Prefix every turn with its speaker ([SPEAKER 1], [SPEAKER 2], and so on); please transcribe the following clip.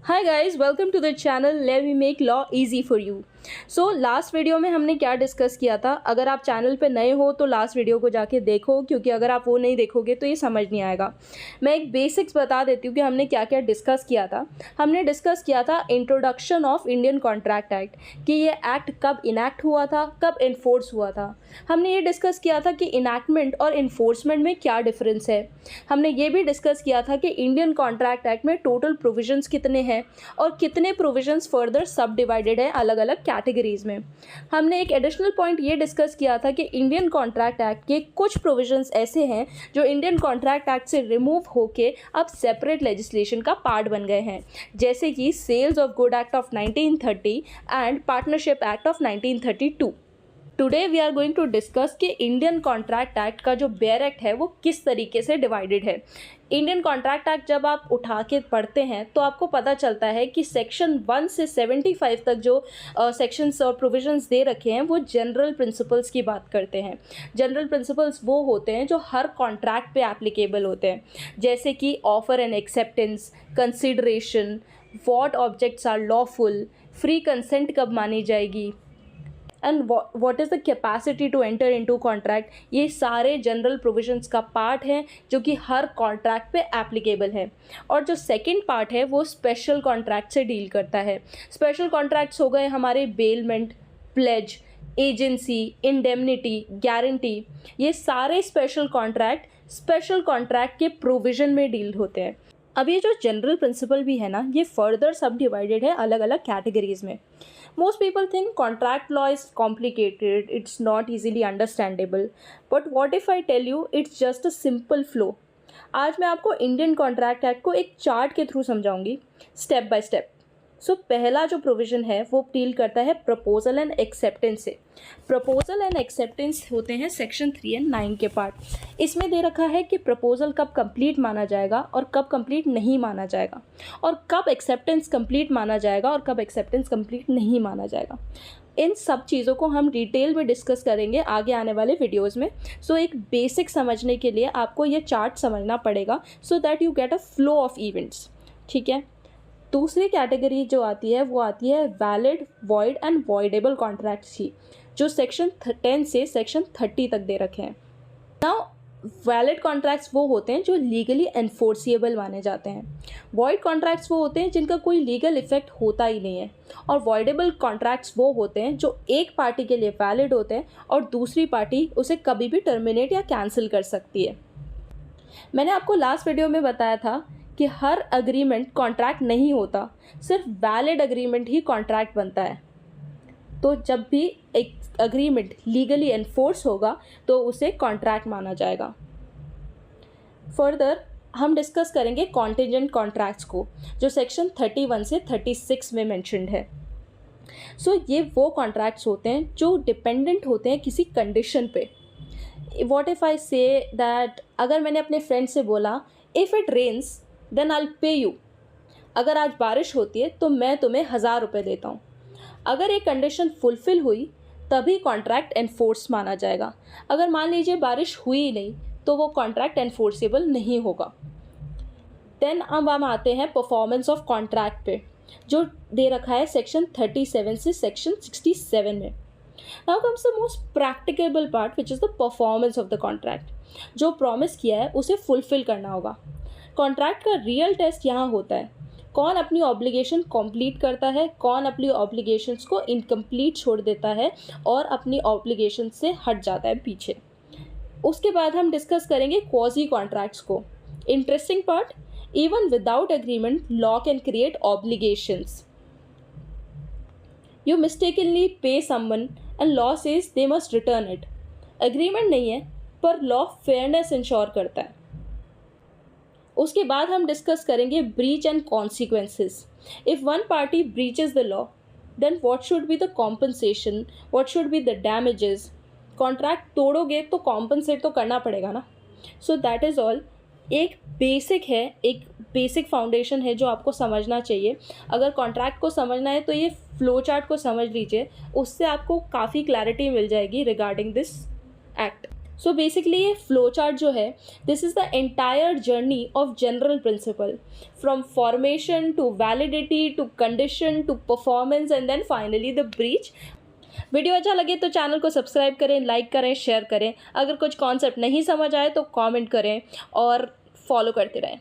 [SPEAKER 1] Hi guys, welcome to the channel let me make law easy for you. So last video में हमने क्या discuss किया था। अगर आप चैनल पे नए हो तो लास्ट वीडियो को जाके देखो, क्योंकि अगर आप वो नहीं देखोगे तो ये समझ नहीं आएगा। मैं एक बेसिक्स बता देती हूँ कि हमने क्या क्या डिस्कस किया था। हमने डिस्कस किया था introduction of Indian contract act, कि ये एक्ट कब इनैक्ट हुआ था, कब इन्फोर्स हुआ था। हमने ये डिस्कस किया था कि इनैक्टमेंट और इन्फोर्समेंट में क्या डिफरेंस है। हमने ये भी डिस्कस किया था कि इंडियन कॉन्ट्रैक्ट एक्ट में टोटल प्रोविजंस कितने हैं और कितने प्रोविजंस फर्दर सब डिवाइडेड है अलग अलग कैटेगरीज में। हमने एक एडिशनल पॉइंट ये डिस्कस किया था कि इंडियन कॉन्ट्रैक्ट एक्ट के कुछ प्रोविजंस ऐसे हैं जो इंडियन कॉन्ट्रैक्ट एक्ट से रिमूव होके अब सेपरेट लेजिस्लेशन का पार्ट बन गए हैं, जैसे कि sales of good act of 1930 and partnership act of 1932। Today we are going to discuss कि इंडियन कॉन्ट्रैक्ट एक्ट का जो बेयर एक्ट है वो किस तरीके से डिवाइडेड है। इंडियन कॉन्ट्रैक्ट एक्ट जब आप उठा के पढ़ते हैं तो आपको पता चलता है कि सेक्शन 1 से 75 तक जो सेक्शंस और प्रोविजंस दे रखे हैं वो जनरल प्रिंसिपल्स की बात करते हैं। जनरल प्रिंसिपल्स वो होते हैं जो हर कॉन्ट्रैक्ट पे एप्लीकेबल होते हैं, जैसे कि offer and acceptance, consideration, what objects are lawful, free consent कब मानी जाएगी, and what is the capacity to enter into contract. ये सारे जनरल प्रोविजंस का पार्ट है जो कि हर कॉन्ट्रैक्ट पे एप्लीकेबल है। और जो सेकंड पार्ट है वो स्पेशल कॉन्ट्रैक्ट से डील करता है। स्पेशल कॉन्ट्रैक्ट्स हो गए हमारे bailment, pledge, agency, indemnity, guarantee. ये सारे स्पेशल कॉन्ट्रैक्ट के प्रोविजन में डील होते हैं। अब ये जो जनरल प्रिंसिपल भी है ना, ये फर्दर सब डिवाइडेड है अलग अलग कैटेगरीज में। Most people think contract law is complicated, it's not easily understandable. But what if I tell you it's just a simple flow? आज मैं आपको इंडियन कॉन्ट्रैक्ट एक्ट को एक चार्ट के थ्रू समझाऊंगी, स्टेप बाय स्टेप। सो पहला जो provision है वो डील करता है प्रपोजल एंड एक्सेप्टेंस से। प्रपोजल एंड एक्सेप्टेंस होते हैं सेक्शन 3 एंड 9 के पार्ट। इसमें दे रखा है कि प्रपोजल कब कंप्लीट माना जाएगा और कब कंप्लीट नहीं माना जाएगा, और कब एक्सेप्टेंस कंप्लीट माना जाएगा और कब एक्सेप्टेंस कंप्लीट नहीं माना जाएगा। इन सब चीज़ों को हम डिटेल में डिस्कस करेंगे आगे आने वाले वीडियोज़ में। सो एक बेसिक समझने के लिए आपको ये चार्ट समझना पड़ेगा, so that you get a flow of events. ठीक है। दूसरी कैटेगरी जो आती है वो आती है valid, void and voidable contracts की, जो सेक्शन 10 से सेक्शन 30 तक दे रखे हैं। नाउ वैलिड कॉन्ट्रैक्ट्स वो होते हैं जो लीगली एनफोर्सिएबल माने जाते हैं। वॉइड कॉन्ट्रैक्ट्स वो होते हैं जिनका कोई लीगल इफेक्ट होता ही नहीं है। और वॉइडेबल कॉन्ट्रैक्ट्स वो होते हैं जो एक पार्टी के लिए वैलिड होते हैं और दूसरी पार्टी उसे कभी भी टर्मिनेट या कैंसिल कर सकती है। मैंने आपको लास्ट वीडियो में बताया था कि हर अग्रीमेंट कॉन्ट्रैक्ट नहीं होता, सिर्फ वैलिड अग्रीमेंट ही कॉन्ट्रैक्ट बनता है। तो जब भी एक अग्रीमेंट लीगली एनफोर्स होगा तो उसे कॉन्ट्रैक्ट माना जाएगा। फर्दर हम डिस्कस करेंगे कॉन्टिजेंट कॉन्ट्रैक्ट्स को, जो सेक्शन 31 से 36 में मेंशन्ड है। सो ये वो कॉन्ट्रैक्ट्स होते हैं जो डिपेंडेंट होते हैं किसी कंडीशन पे। What if I say that, अगर मैंने अपने फ्रेंड से बोला if it rains then I will pay you, अगर आज बारिश होती है तो मैं तुम्हें 1000 रुपये देता हूँ। अगर ये कंडीशन फुलफ़िल हुई तभी कॉन्ट्रैक्ट एनफोर्स माना जाएगा। अगर मान लीजिए बारिश हुई ही नहीं तो वो कॉन्ट्रैक्ट एनफोर्सेबल नहीं होगा। देन अब हम आते हैं परफॉर्मेंस ऑफ कॉन्ट्रैक्ट पे, जो दे रखा है सेक्शन 37 से सेक्शन 67 में। Now comes the most practicable part which is the performance of the contract. जो प्रॉमिस किया है उसे फुलफ़िल करना होगा। कॉन्ट्रैक्ट का रियल टेस्ट यहाँ होता है, कौन अपनी ऑब्लिगेशन कंप्लीट करता है, कौन अपनी ऑब्लिगेशंस को इनकम्प्लीट छोड़ देता है और अपनी ऑब्लिगेशन से हट जाता है पीछे। उसके बाद हम डिस्कस करेंगे क्वाजी कॉन्ट्रैक्ट्स को। Interesting part, even without agreement law can create obligations. You mistakenly pay someone and law says they must return it. Agreement नहीं है पर लॉ फेयरनेस इंश्योर करता है। उसके बाद हम डिस्कस करेंगे breach and consequences. If one party breaches the law then what should be the compensation, what should be the damages. Contract तोड़ोगे तो कॉम्पनसेट तो करना पड़ेगा ना। So that is all. एक बेसिक है, एक बेसिक फाउंडेशन है जो आपको समझना चाहिए। अगर कॉन्ट्रैक्ट को समझना है तो ये फ्लो चार्ट को समझ लीजिए, उससे आपको काफ़ी क्लैरिटी मिल जाएगी regarding this act. So basically ये फ्लो चार्ट जो है, this is the entire journey of general principle, from formation to validity to condition to performance and then finally the breach. Video अच्छा लगे तो चैनल को subscribe करें, like करें, share करें। अगर कुछ कॉन्सेप्ट नहीं समझ आए तो कमेंट करें और फॉलो करते रहें।